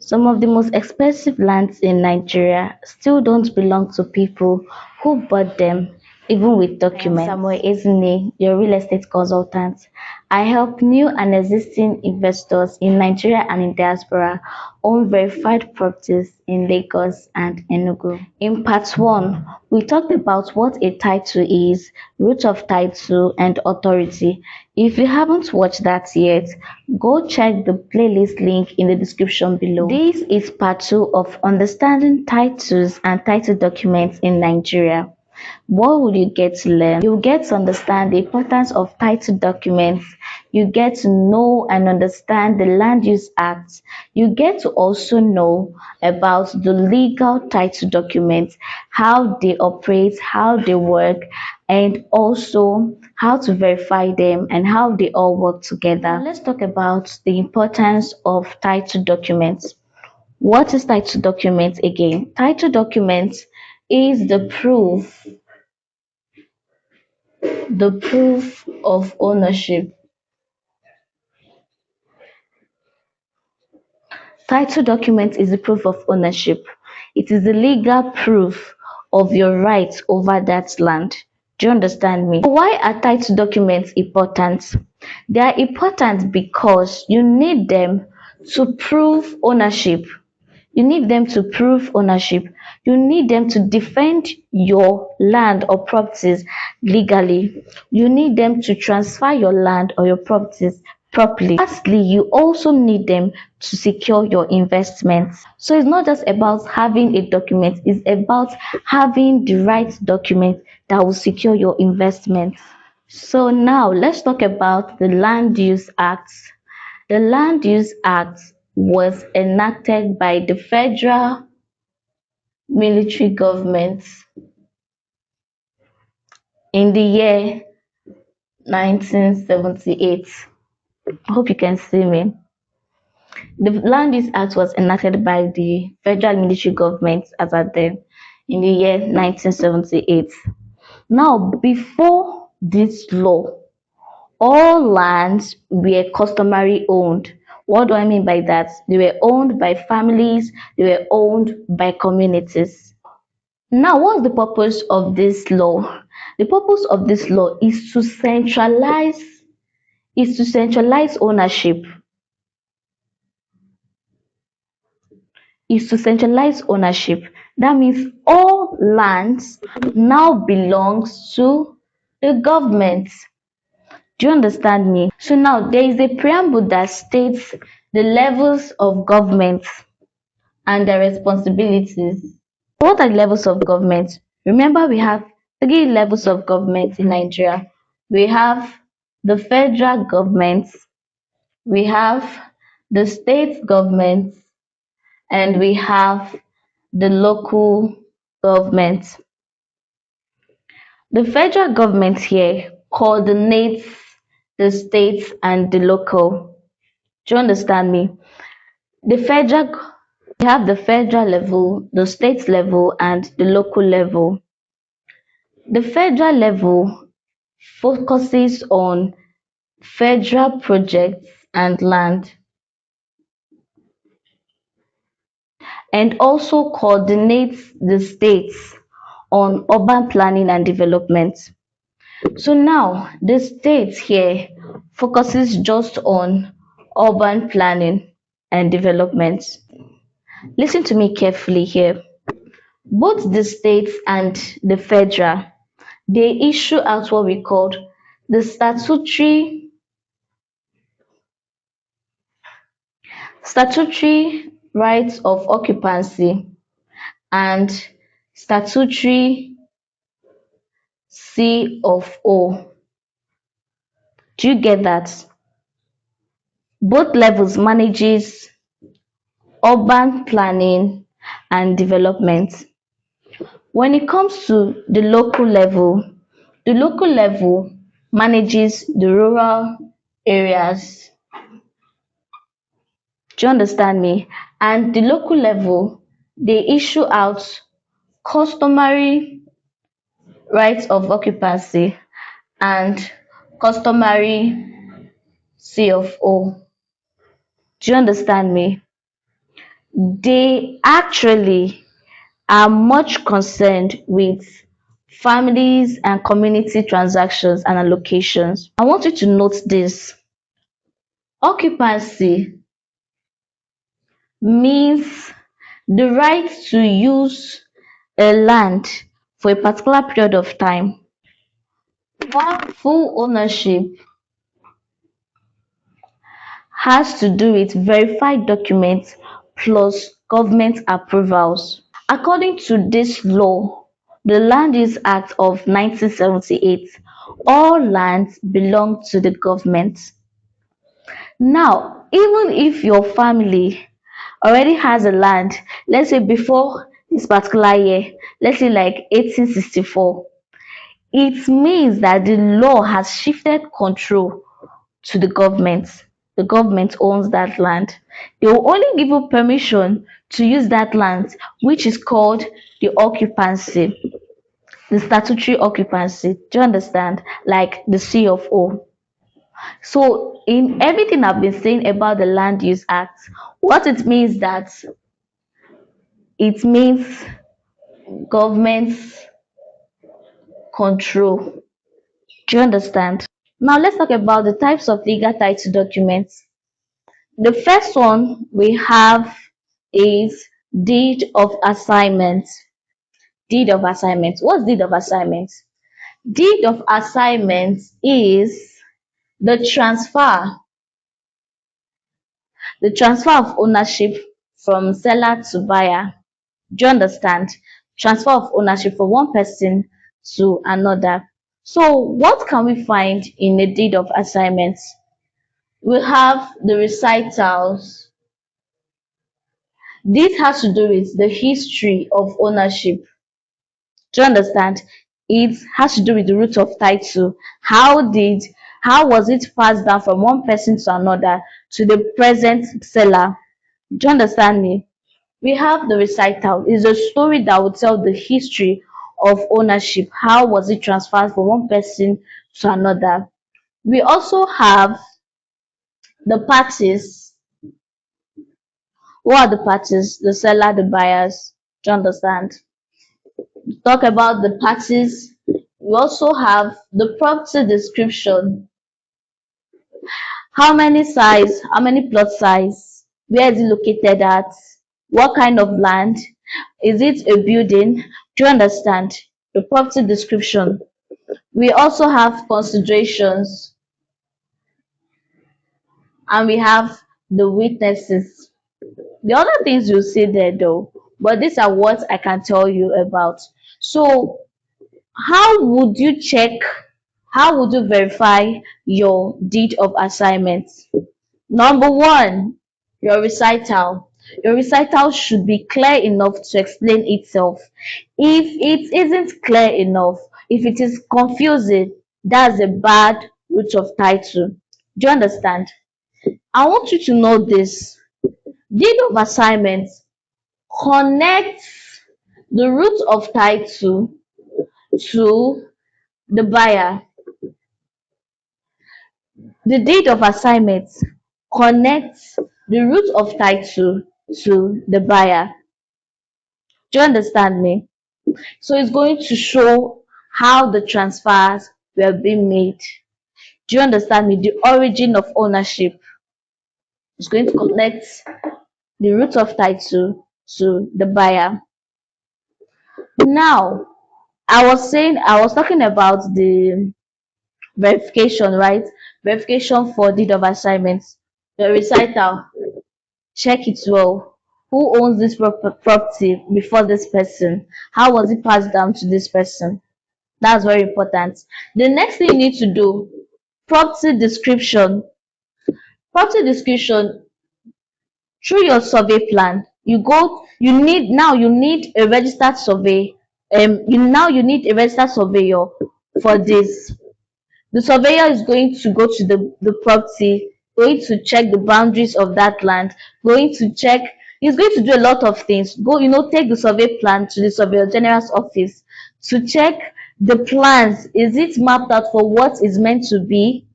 Some of the most expensive lands in Nigeria still don't belong to people who bought them, even with documents. I am Samuel Ezine, your real estate consultant. I help new and existing investors in Nigeria and in diaspora own verified properties in Lagos and Enugu. In part 1, we talked about what a title is, root of title, and authority. If you haven't watched that yet, go check the playlist link in the description below. This is part 2 of understanding titles and title documents in Nigeria. What will you get to learn? You'll get to understand the importance of title documents. You get to know and understand the Land Use Act. You get to also know about the legal title documents, how they operate, how they work, and also how to verify them and how they all work together. Now, let's talk about the importance of title documents. What is title document again? Title document is the proof of ownership. Title document is the proof of ownership. It is the legal proof of your rights over that land. Do you understand me? Why are title documents important? They are important because you need them to prove ownership. You need them to prove ownership. You need them to defend your land or properties legally. You need them to transfer your land or your properties properly. Lastly, you also need them to secure your investments. So it's not just about having a document, it's about having the right document that will secure your investments. So now let's talk about the Land Use Act. The Land Use Act was enacted by the federal military government in the year 1978. I hope you can see me. The Land Use Act was enacted by the federal military government as at then in the year 1978. Now, before this law, all lands were customary owned. What do I mean by that? They were owned by families, they were owned by communities. Now, what's the purpose of this law? The purpose of this law is to centralize ownership. That means all lands now belongs to the government. Do you understand me? So now there is a preamble that states the levels of government and their responsibilities. What are the levels of government? Remember, we have 3 levels of government in Nigeria. We have the federal government, we have the state government, and we have the local government. The federal government here coordinates the states and the local. Do you understand me? The federal, we have the federal level, the state level, and the local level. The federal level focuses on federal projects and land, and also coordinates the states on urban planning and development. So now the state here focuses just on urban planning and development. Listen to me carefully here. Both the states and the federal, they issue out what we call the statutory rights of occupancy and statutory C of O. Do you get that? Both levels manages urban planning and development. When it comes to the local level manages the rural areas. Do you understand me? And the local level, they issue out customary rights of occupancy and customary C of O. Do you understand me? They actually are much concerned with families and community transactions and allocations. I want you to note this. Occupancy means the right to use a land for a particular period of time, while full ownership has to do with verified documents plus government approvals. According to this law, the Land Use Act of 1978, all lands belong to the government. Now, even if your family already has a land, let's say before this particular year, let's say like 1864, it means that the law has shifted control to the government. The government owns that land. They will only give you permission to use that land, which is called the occupancy, the statutory occupancy. Do you understand? Like the C of O. So in everything I've been saying about the Land Use Act, what it means that it means government's control. Do you understand? Now let's talk about the types of legal title documents. The first one we have is deed of assignment. Deed of assignment. What's deed of assignment? Deed of assignment is the transfer of ownership from seller to buyer. Do you understand? Transfer of ownership from one person to another. So what can we find in a deed of assignment? We have the recitals. This has to do with the history of ownership. Do you understand? It has to do with the root of title. How was it passed down from one person to another to the present seller? Do you understand me? We have the recital. It's a story that will tell the history of ownership. How was it transferred from one person to another? We also have the parties. Who are the parties? The seller, the buyers. Do you understand? Talk about the parties. We also have the property description. How many size, how many plot size, where is it located at, what kind of land, is it a building? Do you understand? The property description. We also have considerations and we have the witnesses. The other things you see there though, but these are what I can tell you about. So how would you check, how would you verify your deed of assignment? Number one, your recital. Your recital should be clear enough to explain itself. If it isn't clear enough, if it is confusing, that's a bad root of title. Do you understand? I want you to know this. Deed of assignment connects the root of title to the buyer. The deed of assignment connects the root of title to the buyer. Do you understand me? So it's going to show how the transfers were being made. Do you understand me? The origin of ownership is going to connect the root of title to the buyer. Now, I was talking about the verification, right? Verification for deed of assignment. The recital, check it well. Who owns this property before this person? How was it passed down to this person? That's very important. The next thing you need to do, property description. Property description, through your survey plan, you need a registered survey. You need a registered surveyor for this. The surveyor is going to go to the property, going to check the boundaries of that land, going to check, he's going to do a lot of things. Go, take the survey plan to the surveyor general's office to check the plans. Is it mapped out for what is meant to be?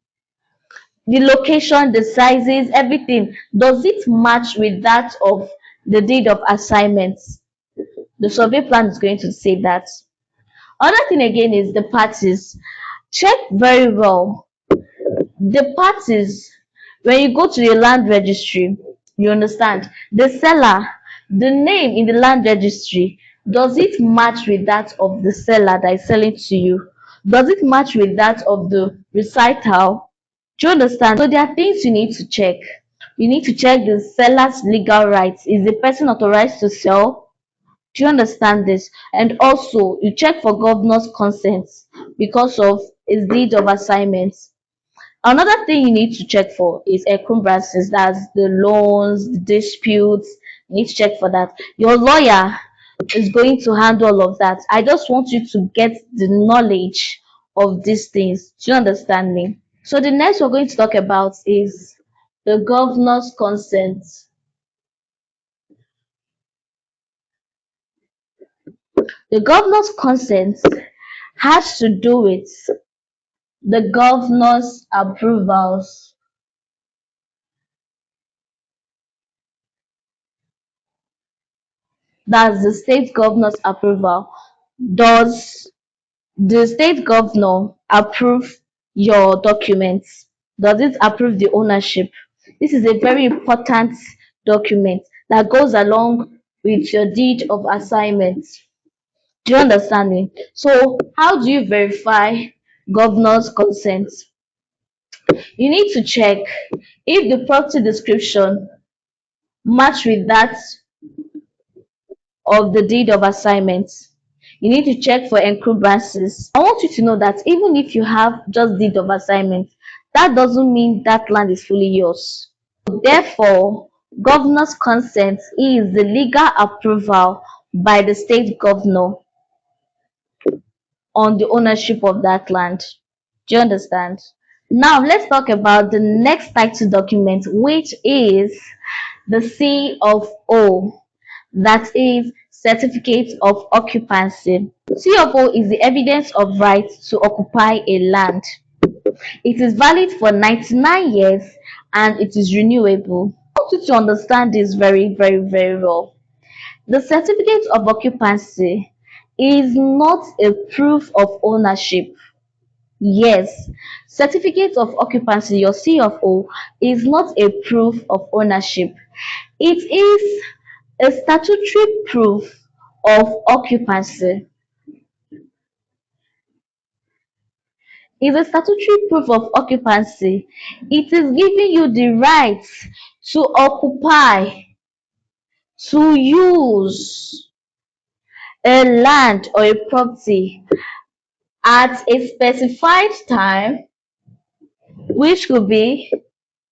The location, the sizes, everything. Does it match with that of the deed of assignment. The survey plan is going to say that. Another thing again is the parties. Check very well the parties. When you go to the land registry, you understand the seller, the name in the land registry, does it match with that of the seller that is selling to you? Does it match with that of the recital? Do you understand? So there are things you need to check. You need to check the seller's legal rights. Is the person authorized to sell? Do you understand this? And also you check for governor's consent because of his deed of assignment. Another thing you need to check for is encumbrances, that's the loans, the disputes. You need to check for that. Your lawyer is going to handle all of that. I just want you to get the knowledge of these things. Do you understand me? So the next we're going to talk about is the governor's consent. The governor's consent has to do with the governor's approvals. That's the state governor's approval. Does the state governor approve your documents? Does it approve the ownership? This is a very important document that goes along with your deed of assignment. Do you understand me? So how do you verify governor's consent? You need to check if the property description match with that of the deed of assignment. You need to check for encumbrances. I want you to know that even if you have just deed of assignment, that doesn't mean that land is fully yours. Therefore, governor's consent is the legal approval by the state governor on the ownership of that land. Do you understand? Now let's talk about the next title document, which is the C of O, that is Certificate of Occupancy. C of O is the evidence of right to occupy a land. It is valid for 99 years and it is renewable. I want you to understand this very, very, very well. The Certificate of Occupancy is not a proof of ownership. Yes, Certificate of Occupancy, your C of O, is not a proof of ownership. It is a statutory proof of occupancy. Is a statutory proof of occupancy. It is giving you the right to occupy, to use a land or a property at a specified time, which could be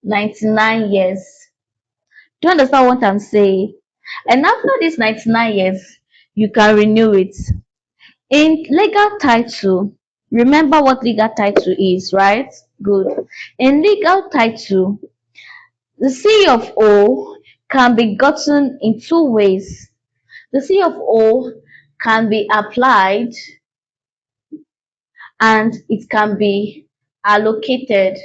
99 years. Do you understand what I'm saying? And after these 99 years, you can renew it. In legal title, remember what legal title is, right? Good. In legal title, the C of O can be gotten in two ways. The C of O can be applied and it can be allocated.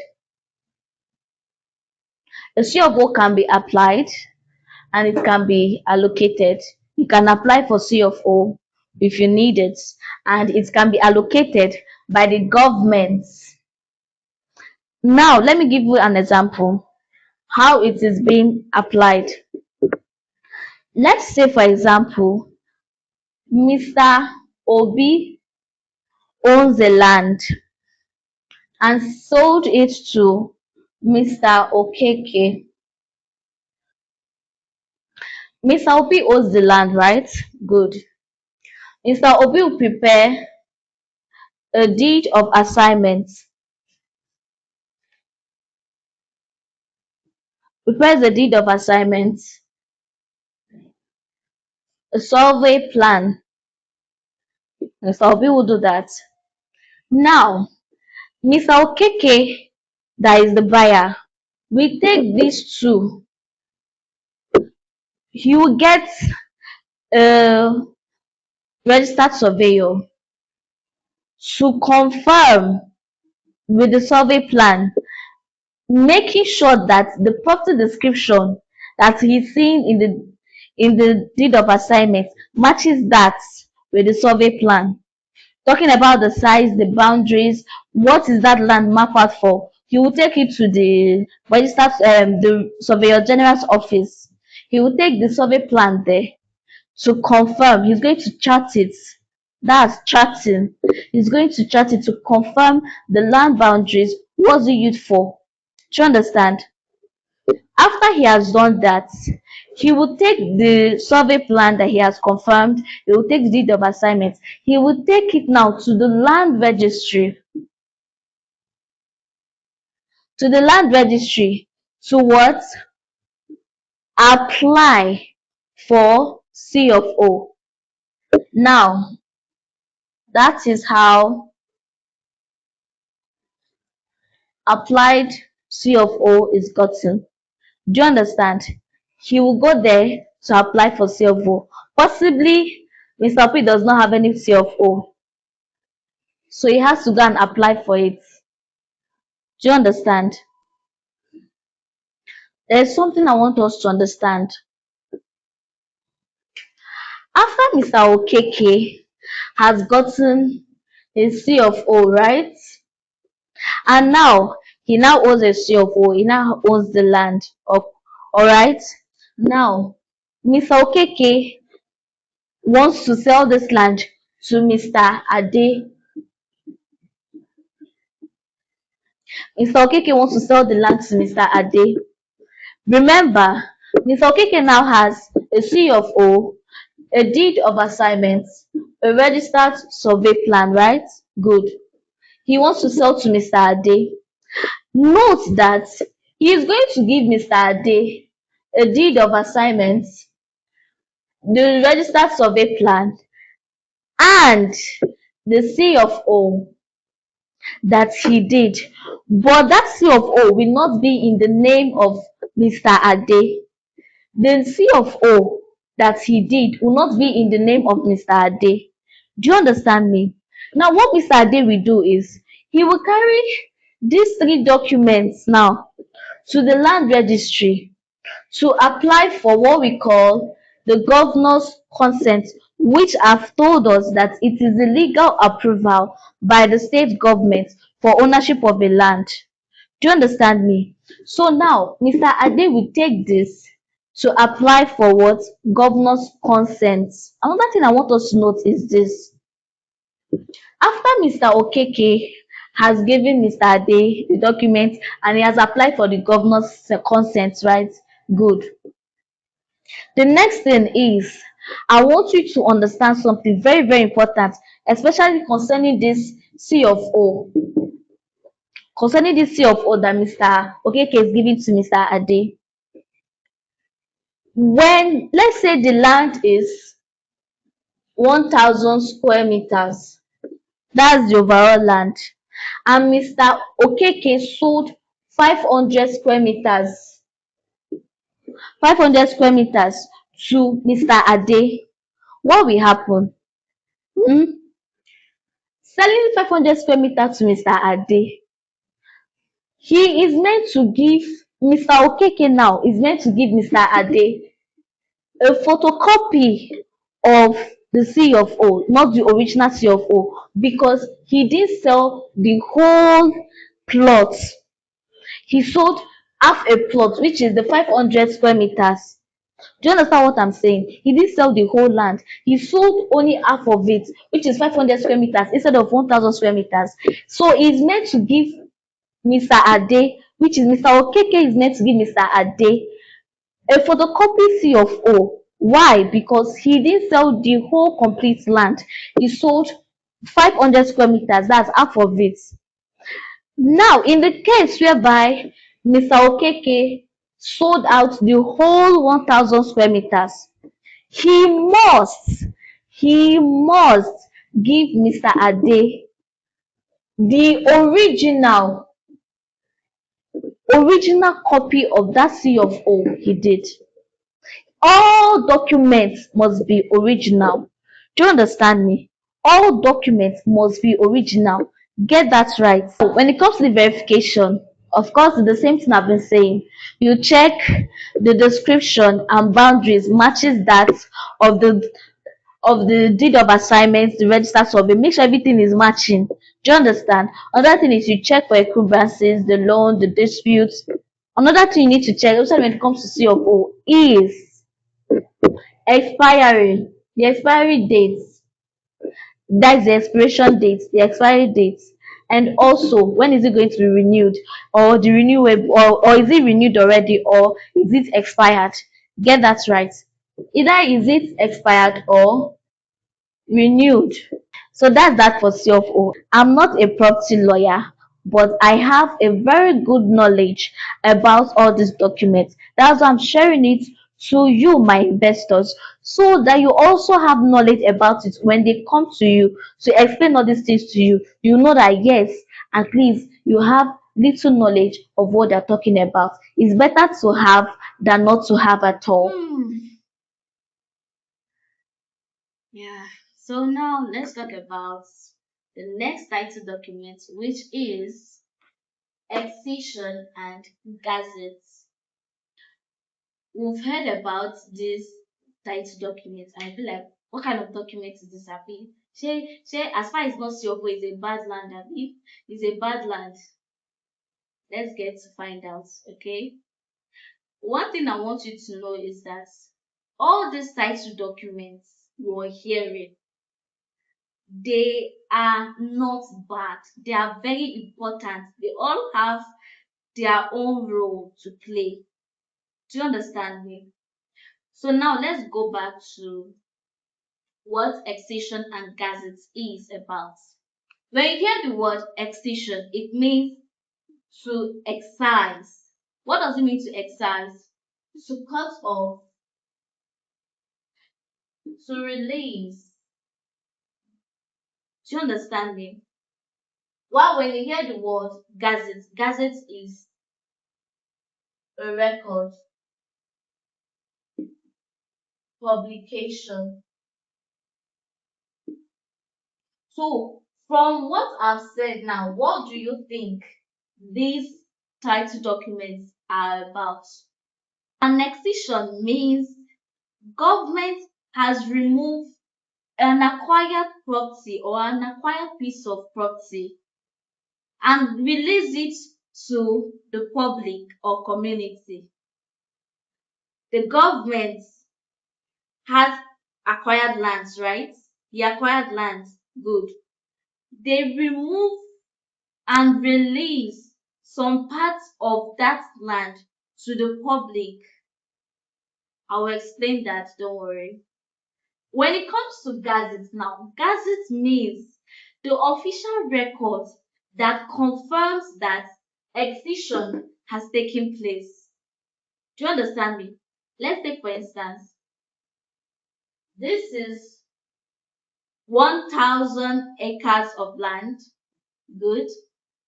The C of O can be applied and it can be allocated. You can apply for C of O if you need it, and it can be allocated by the government. Now, let me give you an example how it is being applied. Let's say, for example, Mr. Obi owns the land and sold it to Mr. Okeke. Mr. Obi owns the land, right? Good. Mr. Obi will prepare a deed of assignment. Prepares a deed of assignment, a survey plan. Mr. Obi will do that. Now, Mr. Okeke, that is the buyer, we take these two. He will get a registered surveyor to confirm with the survey plan, making sure that the property description that he's seeing in the deed of assignment matches that with the survey plan, talking about the size, the boundaries, what is that land map out for. He will take it to the registered the surveyor general's office. He will take the survey plan there to confirm. He's going to chart it. That's charting. He's going to chart it to confirm the land boundaries. What's it used for? Do you understand? After he has done that, he will take the survey plan that he has confirmed. He will take the deed of assignment. He will take it now to the land registry. To the land registry to what? Apply for C of O. Now, that is how applied C of O is gotten. Do you understand? He will go there to apply for C of O. Possibly, Mr. P does not have any C of O, so he has to go and apply for it. Do you understand? There's something I want us to understand. After Mr. Okeke has gotten his C of O, right? And now he now owns a C of O, he now owns the land. All right. Now, Mr. Okeke wants to sell this land to Mr. Ade. Mr. Okeke wants to sell the land to Mr. Ade. Remember, Mr. Okeke now has a C of O, a deed of assignment, a registered survey plan, right? Good. He wants to sell to Mr. Ade. Note that he is going to give Mr. Ade a deed of assignment, the registered survey plan, and the C of O that he did. But that C of O will not be in the name of Mr. Ade. The C of O that he did will not be in the name of Mr. Ade. Do you understand me? Now, what Mr. Ade will do is he will carry these three documents now to the land registry to apply for what we call the governor's consent, which have told us that it is the legal approval by the state government for ownership of a land. Do you understand me? So now Mr. Ade will take this to apply for what? Governor's consent. Another thing I want us to note is this. After Mr. Okeke has given Mr. Ade the document and he has applied for the governor's consent, right? Good. The next thing is, I want you to understand something very, very important, especially concerning this C of O. Concerning this C of O that Mr. Okeke is giving to Mr. Ade. When, let's say the land is 1,000 square meters, that's the overall land, and Mr. Okeke sold 500 square meters, 500 square meters to Mr. Ade, what will happen? Selling 500 square meters to Mr. Ade, he is meant to give, Mr. Okeke now is meant to give Mr. Ade a photocopy of the C of O, not the original C of O, because he didn't sell the whole plot. He sold half a plot, which is the 500 square meters. Do you understand what I'm saying? He didn't sell the whole land. He sold only half of it, which is 500 square meters instead of 1,000 square meters. So he's meant to give Mr. Ade, which is Mr. Okeke is meant to give Mr. Ade a photocopy C of O. Why? Because he didn't sell the whole complete land. He sold 500 square meters, that's half of it. Now, in the case whereby Mr. Okeke sold out the whole 1,000 square meters, he must give Mr. Ade the original copy of that C of O he did. All documents must be original. Do you understand me? All documents must be original. Get that right. So when it comes to the verification Of course, the same thing I've been saying. You check the description and boundaries matches that of the deed of assignments, the register survey. Make sure everything is matching. Do you understand? Another thing is you check for encumbrances, the loan, the disputes. Another thing you need to check, also when it comes to C of O, is expiry. The expiry dates. That's the expiration date, the expiry date. And also, when is it going to be renewed? Or the renewable, or is it renewed already, or is it expired? Get that right. Either is it expired or renewed. So that's that for CFO. I'm not a property lawyer, but I have a very good knowledge about all these documents. That's why I'm sharing it to you, my investors, so that you also have knowledge about it when they come to you to explain all these things to you. You know that yes, at least you have little knowledge of what they're talking about. It's better to have than not to have at all. Yeah. So now let's talk about the next title document, which is Excision and Gazette. We've heard about this title document, and I feel like, what kind of document is this? Abi? As far as not Sioko is a bad land, Abi, is a bad land. Let's get to find out, okay? One thing I want you to know is that all these title documents you're hearing, they are not bad. They are very important. They all have their own role to play. Do you understand me? So now let's go back to what excision and gazette is about. When you hear the word excision, it means to excise. What does it mean to excise? To cut off, to release. Do you understand me? While when you hear the word gazette, gazette is a record, publication. So, from what I've said now, what do you think these title documents are about? Annexation means government has removed an acquired property or an acquired piece of property and release it to the public or community. The government has acquired lands, right? The acquired lands, good. They remove and release some parts of that land to the public. I will explain that, don't worry. When it comes to Gazette now, Gazette means the official record that confirms that excision has taken place. Do you understand me? Let's take for instance, this is 1,000 acres of land. Good.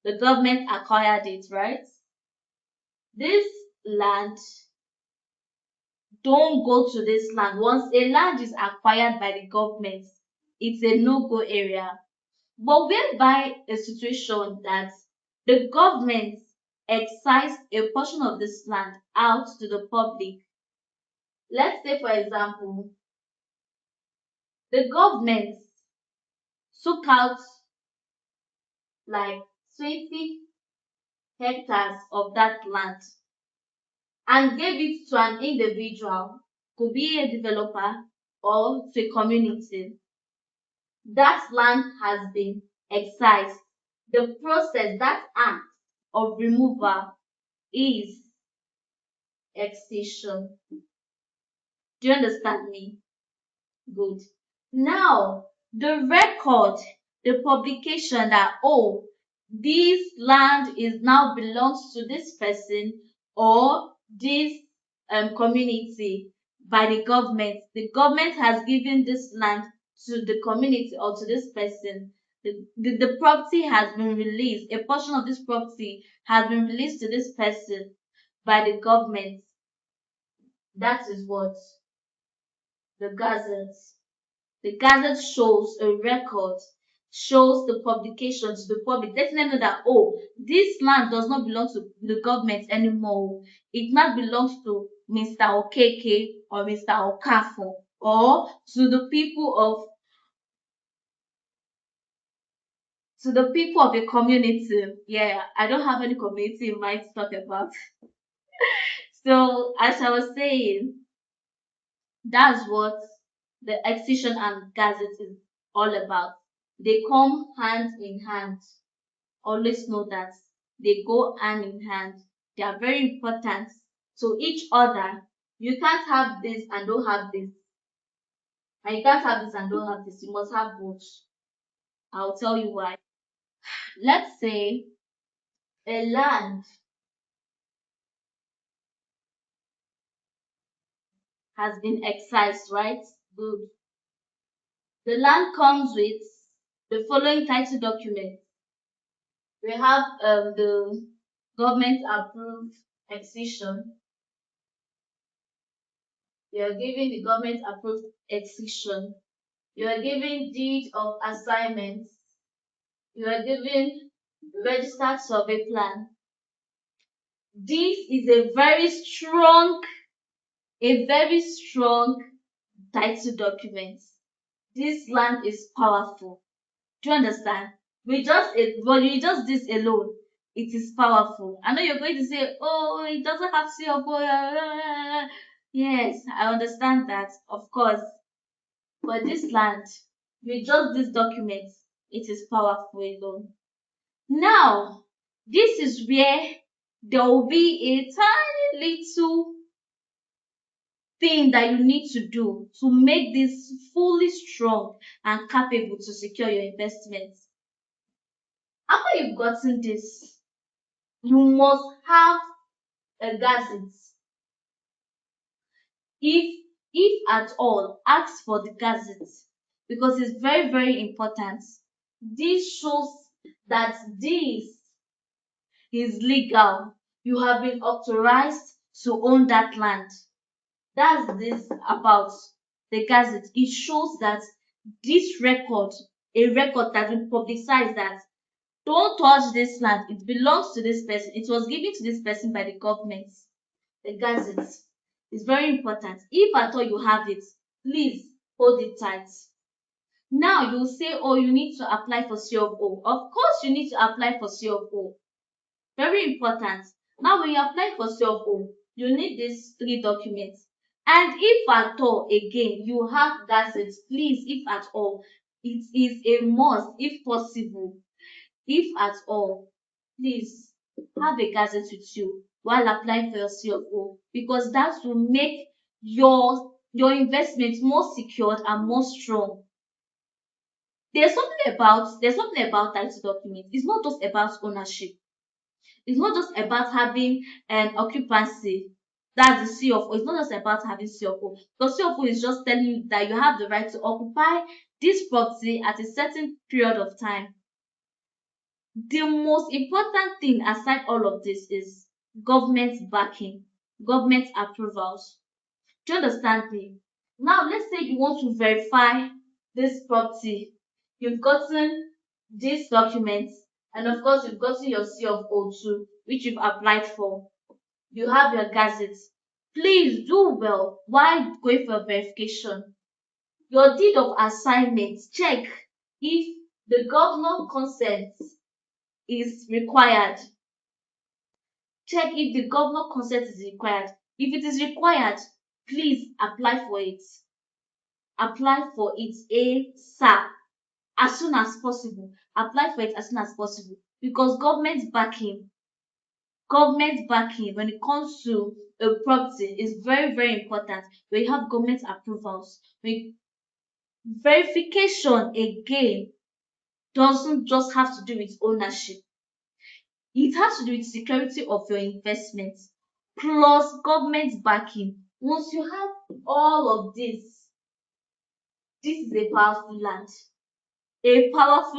The government acquired it, right? This land, don't go to this land. Once a land is acquired by the government, it's a no-go area. But whereby a situation that the government excise a portion of this land out to the public. Let's say, for example, the government took out like 20 hectares of that land and gave it to an individual, could be a developer or to a community. That land has been excised. The process, that act of removal is excision. Do you understand me? Good. Now, the record, the publication that, oh, this land is now belongs to this person or this community by the government. The government has given this land to the community or to this person. The property has been released. A portion of this property has been released to this person by the government. That is what the Gazette. The Gazette shows a record shows the publication to the public, letting them know that, oh, this land does not belong to the government anymore. It now belongs to Mr. Okeke or Mr. Okafo, or to the people of a community. Yeah, I don't have any community in mind to talk about. So as I was saying, that's what the Excision and Gazette is all about. They come hand in hand. Always know that they go hand in hand. They are very important to each other. You can't have this and don't have this. And you can't have this and don't have this. You must have both. I'll tell you why. Let's say a land has been excised, right? Good. The land comes with the following title document. We have the government approved excision. You are giving the government approved excision. You are giving deed of assignment. You are giving registered survey plan. This is a very strong title document. This land is powerful. Do you understand? When you just this alone, it is powerful. I know you're going to say, oh, it doesn't have CO. Yes, I understand that, of course. But this land, with just this document, it is powerful alone. Now, this is where there will be a tiny little thing that you need to do to make this fully strong and capable to secure your investments. After you've gotten this, you must have a gazette. If at all, ask for the gazette because it's very important. This shows that this is legal. You have been authorized to own that land. That's this about the gazette. It shows that this record, a record that's been publicized, that don't touch this land, it belongs to this person, it was given to this person by the government. The gazette is very important. If at all you have it, please hold it tight. Now you'll say, oh, you need to apply for CFO. Of course you need to apply for CFO. Very important. Now when you apply for CFO, you need these three documents. And if at all, again, you have gazette, please, if at all, it is a must, if possible, if at all, please have a gazette with you while applying for your CFO, because that will make your investment more secured and more strong. There's something about title documents. It's not just about ownership. It's not just about having an occupancy. That's the CFO. It's not just about having CFO. Because CFO is just telling you that you have the right to occupy this property at a certain period of time. The most important thing aside all of this is government backing, government approvals. Do you understand me? Now let's say you want to verify this property. You've gotten these documents, and of course you've gotten your CFO too, which you've applied for. You have your gazette. Please do well while going for verification. Your deed of assignment, check if the governor consent is required. Check if the governor consent is required. If it is required, please apply for it. Apply for it ASAP, as soon as possible. Apply for it as soon as possible, because government backing when it comes to a property is very important. When you have government approvals, verification again doesn't just have to do with ownership. It has to do with security of your investments plus government backing. Once you have all of this is a powerful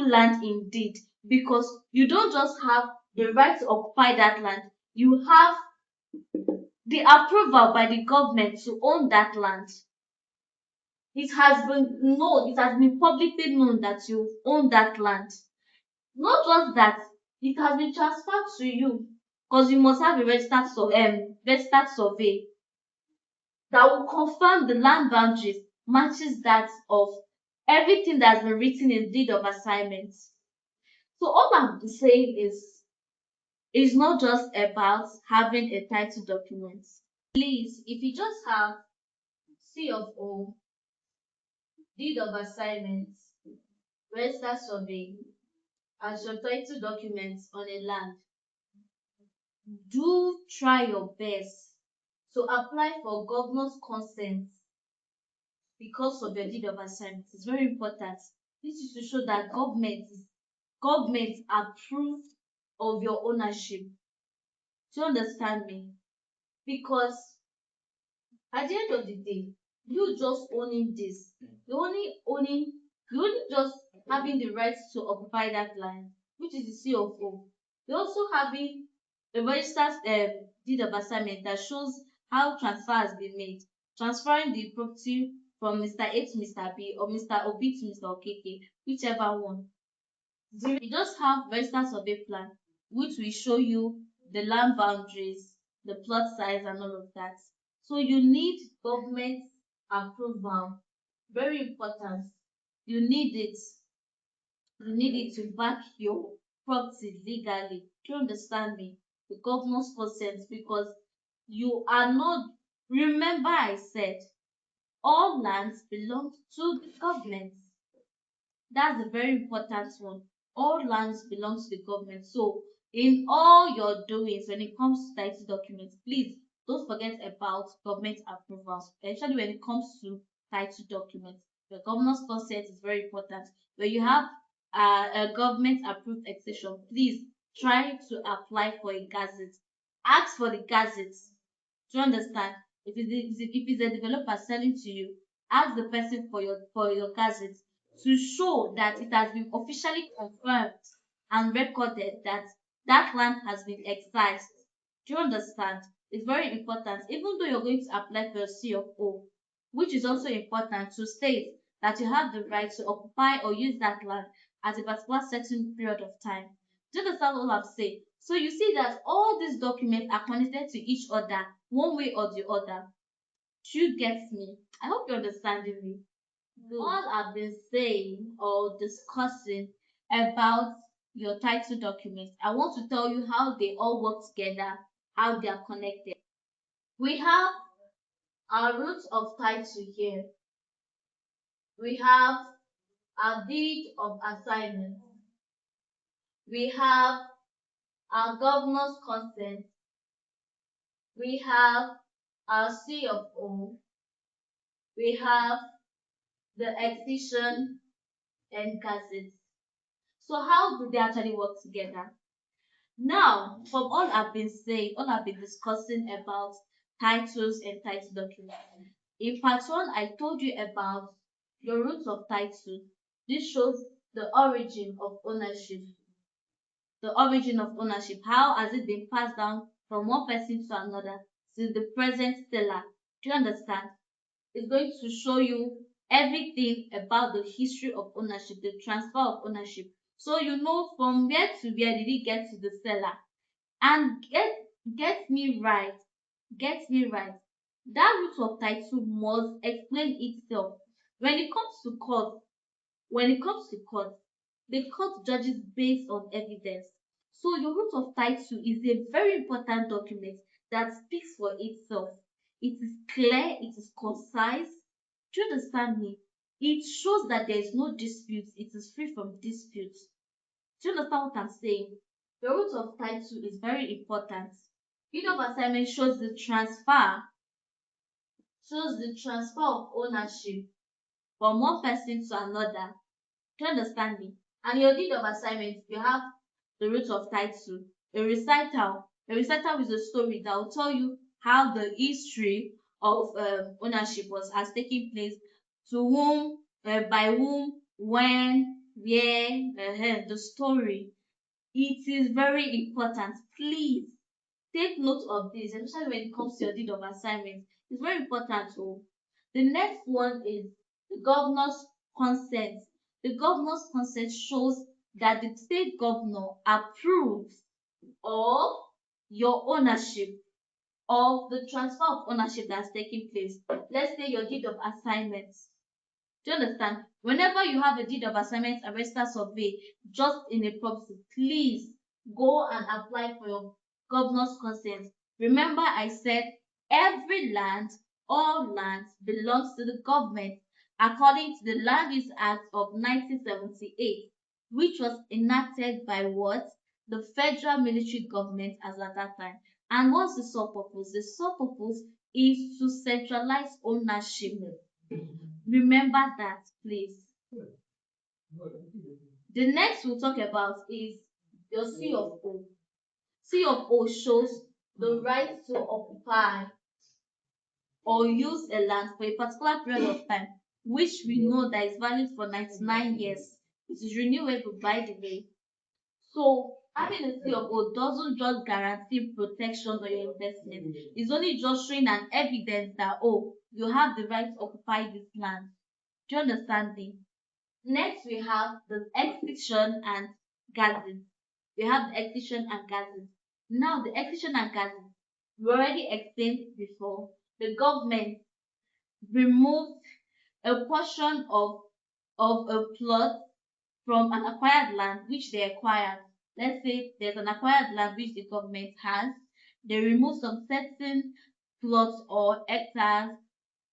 land indeed, because you don't just have the right to occupy that land, you have the approval by the government to own that land. It has been known, it has been publicly known that you own that land. Not just that, it has been transferred to you because you must have a registered survey that will confirm the land boundaries matches that of everything that's been written in deed of assignment. So all I'm saying is it's not just about having a title document. Please, if you just have C of O, deed of assignment, register survey as your title documents on a land, do try your best to apply for governor's consent because of your deed of assignment. It's very important. This is to show that government approved of your ownership. Do you understand me? Because at the end of the day, you just owning this, you only just having the right to occupy that land, which is the C of O. You also having a registered deed of assignment that shows how transfer has been made, transferring the property from Mr. A to Mr. B or Mr. Obi to Mr. Okeke, whichever one. You just have registered survey plan, which will show you the land boundaries, the plot size, and all of that. So you need government approval. Very important. You need it. You need it to back your property legally. Do you understand me? The governor's consent, because you are not. Remember, I said all lands belong to the government. That's a very important one. All lands belong to the government. So, in all your doings, when it comes to title documents, please don't forget about government approvals, especially when it comes to title documents. The governor's consent is very important. When you have a government approved extension, please try to apply for a gazette. Ask for the gazette. Do you understand? If it's a developer selling to you, ask the person for your gazette to show that it has been officially confirmed and recorded that that land has been excised. Do you understand? It's very important. Even though you're going to apply for a C of O, which is also important to state that you have the right to occupy or use that land at a particular certain period of time. Do you understand what I'm saying? So you see that all these documents are connected to each other one way or the other. Do you get me? I hope you're understanding me. All I've been saying or discussing about your title documents, I want to tell you how they all work together, how they are connected. We have our roots of title here. We have our deed of assignment. We have our governor's consent. We have our C of O. We have the excision and gazette. So how do they actually work together? Now, from all I've been saying, all I've been discussing about titles and title documents. In part one, I told you about your roots of title. This shows the origin of ownership. The origin of ownership. How has it been passed down from one person to another to the present seller? Do you understand? It's going to show you everything about the history of ownership, the transfer of ownership. So you know from where to where did it get to the seller. And get me right, get me right. That root of title must explain itself. When it comes to court, when it comes to court, the court judges based on evidence. So your root of title is a very important document that speaks for itself. It is clear, it is concise. Do you understand me? It shows that there is no dispute, it is free from disputes. Do you understand what I'm saying? The root of title is very important. Deed of assignment shows the transfer of ownership from one person to another. Do you understand me? And your deed of assignment, you have the root of title, a recital. A recital is a story that will tell you how the history of ownership was has taken place, to whom, by whom, when, where, the story. It is very important. Please take note of this, especially when it comes to your deed of assignment. It's very important. Oh, the next one is The governor's consent. The governor's consent shows that the state governor approves of your ownership, of the transfer of ownership that's taking place. Let's say your deed of assignment. Do you understand? Whenever you have a deed of assignment and register survey just in a property, please go and apply for your governor's consent. Remember, I said every land, all lands belongs to the government according to the Land Use Act of 1978, which was enacted by what? The federal military government as at that time. And what's the sole purpose? The sole purpose is to centralize ownership. Remember that, please. The next we'll talk about is your C of O. C of O shows the right to occupy or use a land for a particular period of time, which we know that is valid for 99 years. It is renewable, by the way. So having a C of O doesn't just guarantee protection on your investment. It's only just showing an evidence that, oh, you have the right to occupy this land. Do you understand me? Next, we have the excision and Gazette. We have the excision and Gazette. Now, the excision and Gazette, we already explained before. The government removed a portion of a plot from an acquired land which they acquired. Let's say there's an acquired land which the government has. They remove some certain plots or hectares,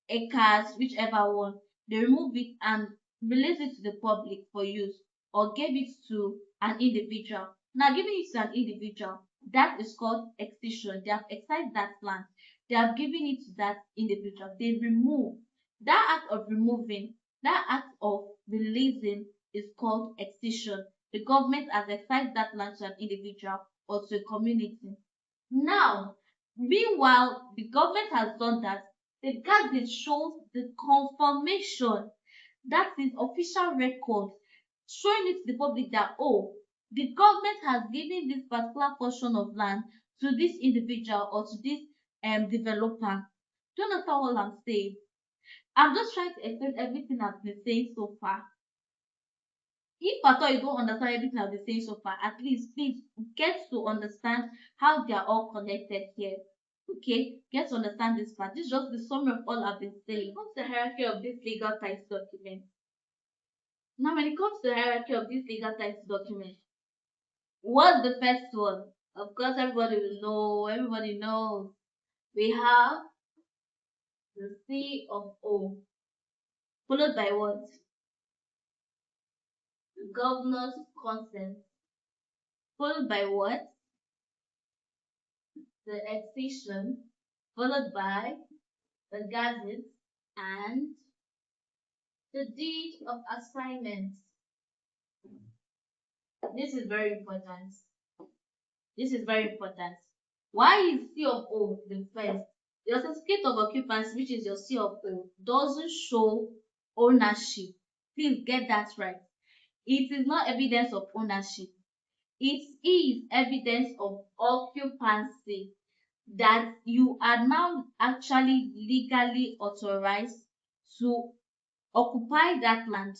acres, whichever one. They remove it and release it to the public for use or gave it to an individual. Now, giving it to an individual, that is called excision. They have excised that land. They have given it to that individual. They remove. That act of removing, that act of releasing is called excision. The government has excised that land to an individual or to a community. Now, meanwhile, the government has done that. The Gazette shows the confirmation, that is official record, showing it to the public that, oh, the government has given this particular portion of land to this individual or to this developer. Do you understand what I'm saying? I'm just trying to explain everything I've been saying so far. If at all you don't understand everything I've been saying so far, at least please get to understand how they are all connected here. Okay, get to understand this part. This is just the summary of all I've been saying. What's the hierarchy of this legal types document? Now, when it comes to the hierarchy of this legal types document, what's the first one? Of course, everybody will know. Everybody knows. We have the C of O, followed by what? The governor's consent, followed by what? The excision, followed by the Gazette, and the deed of assignment. This is very important. This is very important. Why is C of O the first? Your certificate of occupancy, which is your C of O, doesn't show ownership. Please get that right. It is not evidence of ownership. It is evidence of occupancy, that you are now actually legally authorized to occupy that land,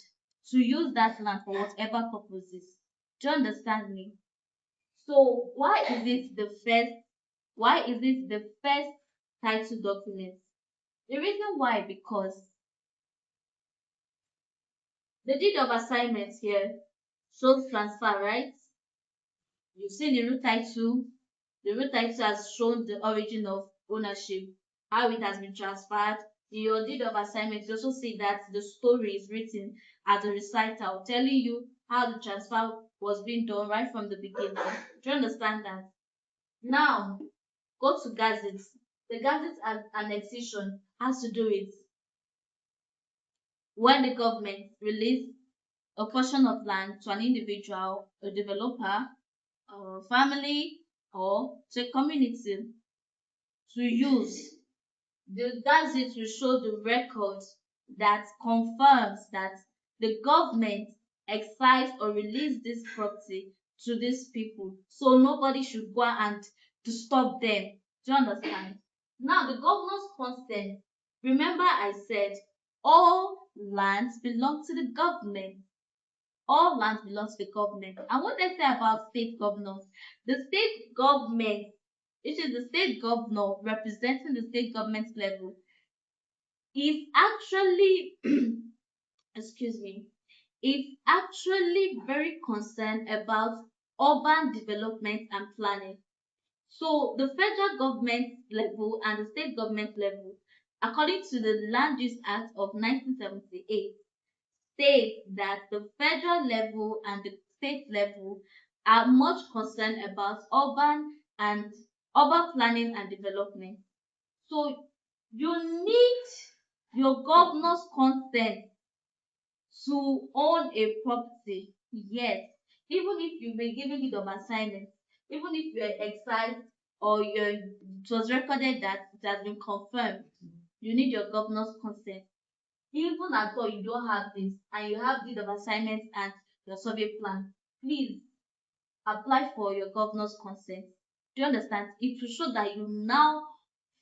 to use that land for whatever purposes. Do you understand me? So why is it the first? Why is it the first title document? The reason why, because the deed of assignment here shows transfer, right? You've seen the root title. The root title has shown the origin of ownership, how it has been transferred. In your deed of assignment, you also see that the story is written as a recital, telling you how the transfer was being done right from the beginning. Do you understand that? Now, go to Gazette. The Gazette annexation has to do with when the government released a portion of land to an individual, a developer, or a family, or to a community to use. The Gazette will show the record that confirms that the government excised or released this property to these people. So nobody should go and to stop them. Do you understand? Now, the governor's consent. Remember, I said all lands belong to the government. All lands belong to the government. And what I say about state governors, the state government, which is the state governor representing the state government level, is actually excuse me, is actually very concerned about urban development and planning. So the federal government level and the state government level, according to the Land Use Act of 1978, state that the federal level and the state level are much concerned about urban planning and development. So you need your governor's consent to own a property. Yes, even if you've been given it of assignment, even if you're excised or it was recorded that it has been confirmed, you need your governor's consent. Even at all you don't have this and you have deed of assignment and your survey plan, please apply for your governor's consent. Do you understand? It will show that you now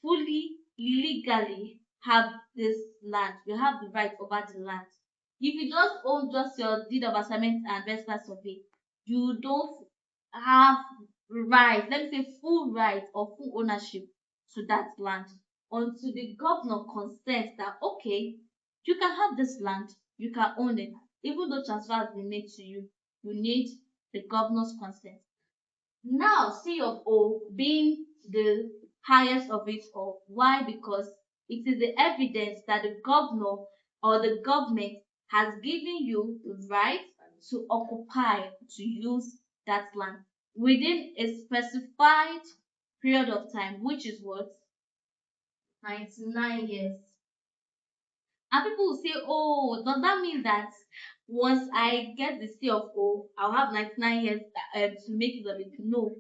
fully legally have this land. You have the right over the land. If you just own just your deed of assignment and register survey, you don't have right, let me say full right or full ownership to that land until the governor consents that okay, you can have this land, you can own it. Even though transfer has been made to you, you need the governor's consent. Now, C of O being the highest of it all. Why? Because it is the evidence that the governor or the government has given you the right to occupy, to use that land within a specified period of time, which is what? 99 years. And people will say, oh, does that mean that once I get the C of O, I'll have 99 years to make it of it? No.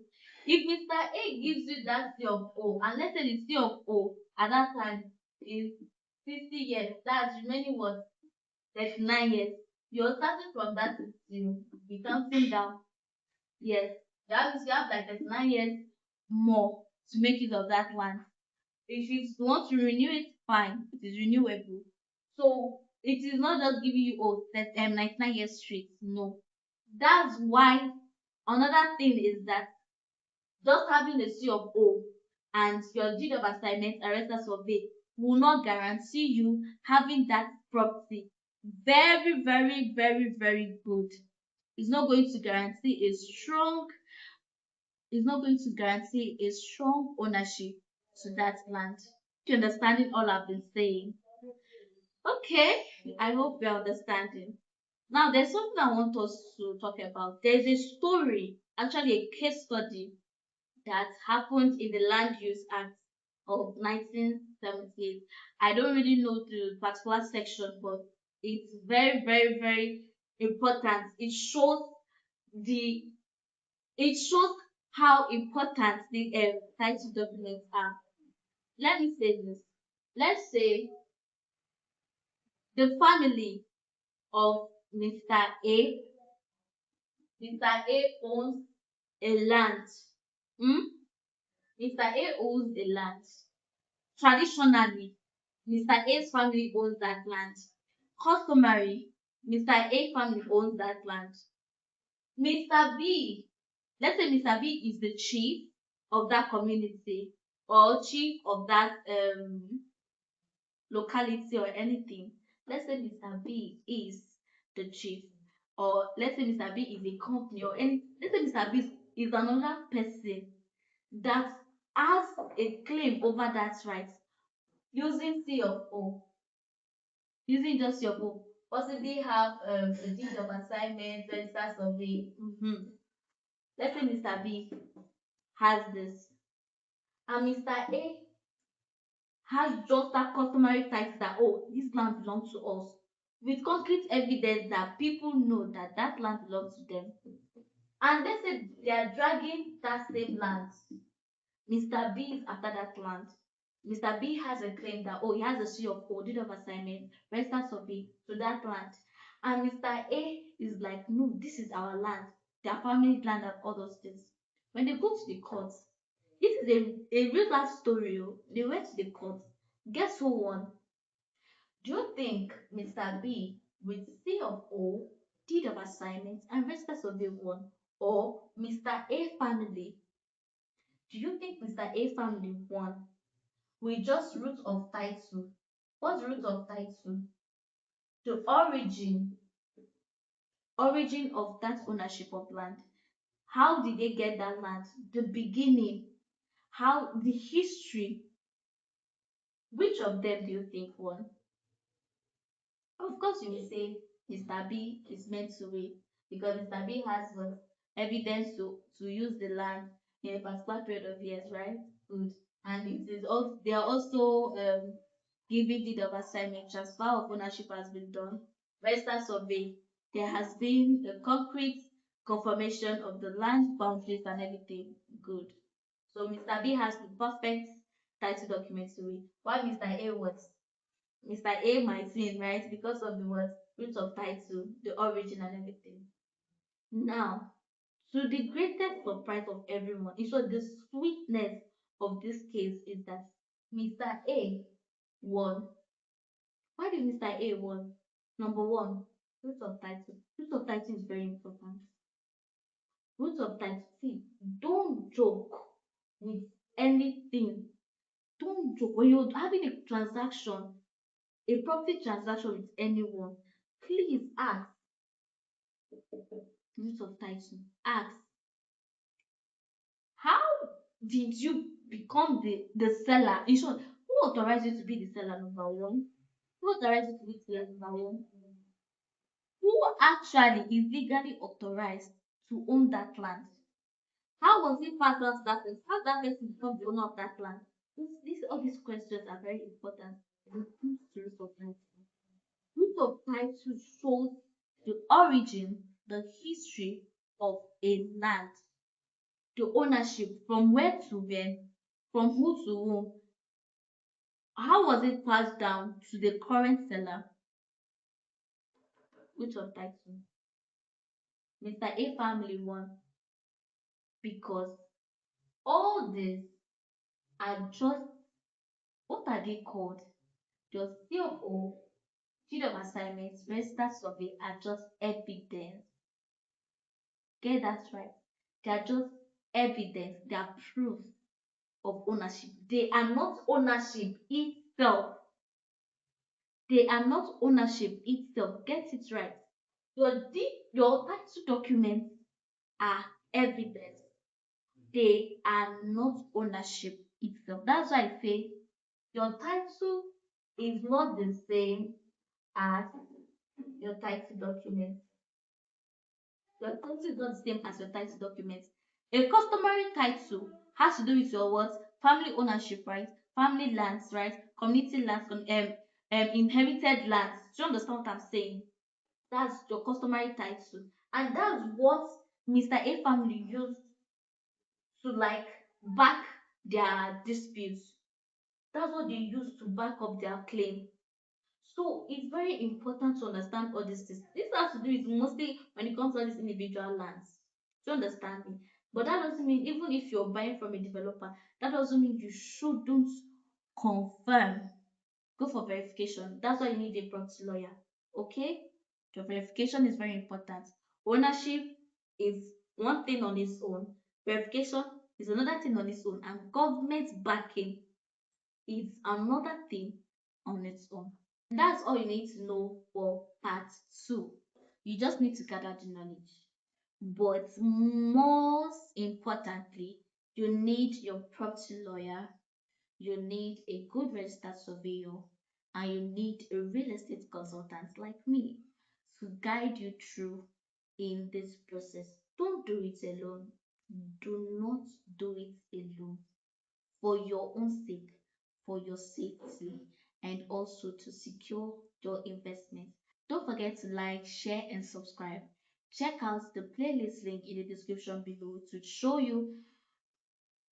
If Mr. A gives you that C of O, and let's say the C of O at that time is 50 years, that's remaining what? 39 years. You're starting from that 50, you're counting down. Yes. That means you have like 39 years more to make use of that land. If you want to renew it, fine, it is renewable. So it is not just giving you that 99 years straight. No. That's why another thing is that just having a C of O and your deed of assignment and register survey will not guarantee you having that property very, very, very, very good. It's not going to guarantee a strong, it's not going to guarantee a strong ownership to that land. You understanding all I've been saying? Okay, I hope you're understanding. Now, there's something I want us to talk about. There's a story, actually a case study that happened in the Land Use Act of 1978. I don't really know the particular section, but it's very, very, very important. The it shows how important the title documents are. Let me say this. Let's say the family of Mr. A. Mr. A owns a land. Hmm? Mr. A owns a land. Traditionally, Mr. A's family owns that land. Customary, Mr. A family owns that land. Mr. B, let's say Mr. B is the chief of that community or chief of that locality or anything. Let's say Mr. B is the chief, or let's say Mr. B is a company, or any let's say Mr. B is another person that has a claim over that right using C of O, using just your O, possibly have a deed of assignment, register survey. Let's say Mr. B has this, and Mr. A has just that customary title that oh, this land belongs to us, with concrete evidence that people know that that land belongs to them, and they say they are dragging that same land. Mr. B is after that land. Mr. B has a claim that oh, he has a C of O, deed of assignment, register survey to that land, and Mr. A is like no, this is our land, their family land and all those things. When they go to the court, this is a real life story. Oh. They went to the court. Guess who won? Do you think Mr. B with C of O, deed of assignment, and register survey won, or Mr. A family? Do you think Mr. A family won with just root of title? What's root of title? The origin of that ownership of land. How did they get that land? The beginning, how the history. Which of them do you think won? Of course, you will say Mr. B is meant to win because Mr. B has the evidence to use the land in a particular period of years, right? Good. And it is also they are also giving deed of assignment, transfer of ownership has been done, register survey. There has been a concrete confirmation of the land boundaries and everything. Good. So Mr. B has the perfect title document to win. While Mr. A was Mr. A might win, right? Because of the what root of title, the origin and everything. Now, to the greatest surprise of everyone, it was the sweetness of this case is that Mr. A won. Why did Mr. A won? Number one, root of title. Root of title is very important. Root of title. See, don't joke with anything. Don't joke when you're having a transaction, a property transaction with anyone. Please ask root of title. Ask how did you become the seller? In short, who authorized you to be the seller? Number one. Who authorized you to be the seller? Number one. Who actually is legally authorized to own that land? How was it passed on to that person? How did that person become the owner of that land? All these questions are very important when it comes to root of title. Root of title shows the origin, the history of a land, the ownership, from where to where, from who to whom, how was it passed down to the current seller. Root of title. Mr. A family won because all these are just, what are they called? Just COO, deed of assignments, register survey are just evidence. Get that right. They are just evidence, they are proof of ownership. They are not ownership itself. They are not ownership itself. Get it right. Your title documents are evidence. They are not ownership itself. That's why I say your title is not the same as your title document. Your title is not the same as your title document. A customary title has to do with your what? Family ownership, right? Family lands, right? Community lands, inherited lands. Do you understand what I'm saying? That's your customary title. And that's what Mr. A family used to like back their disputes. That's what they use to back up their claim. So it's very important to understand all these things. This has to do with mostly when it comes to all these individual lands. Do you understand me? But that doesn't mean even if you're buying from a developer, that doesn't mean you shouldn't confirm. Go for verification. That's why you need a property lawyer. Okay? Your verification is very important. Ownership is one thing on its own. Verification is another thing on its own. And government backing is another thing on its own. That's all you need to know for part 2. You just need to gather the knowledge. But most importantly, you need your property lawyer, you need a good registered surveyor, and you need a real estate consultant like me to guide you through in this process. Don't do it alone. Do not do it alone. For your own sake, for your safety, and also to secure your investment. Don't forget to like, share, and subscribe. Check out the playlist link in the description below to show you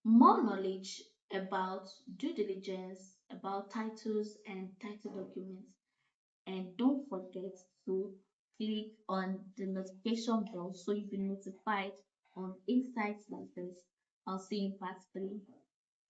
more knowledge about due diligence, about titles and title documents. And don't forget to click on the notification bell so you'll be notified on insights like this. I'll see you in part 3.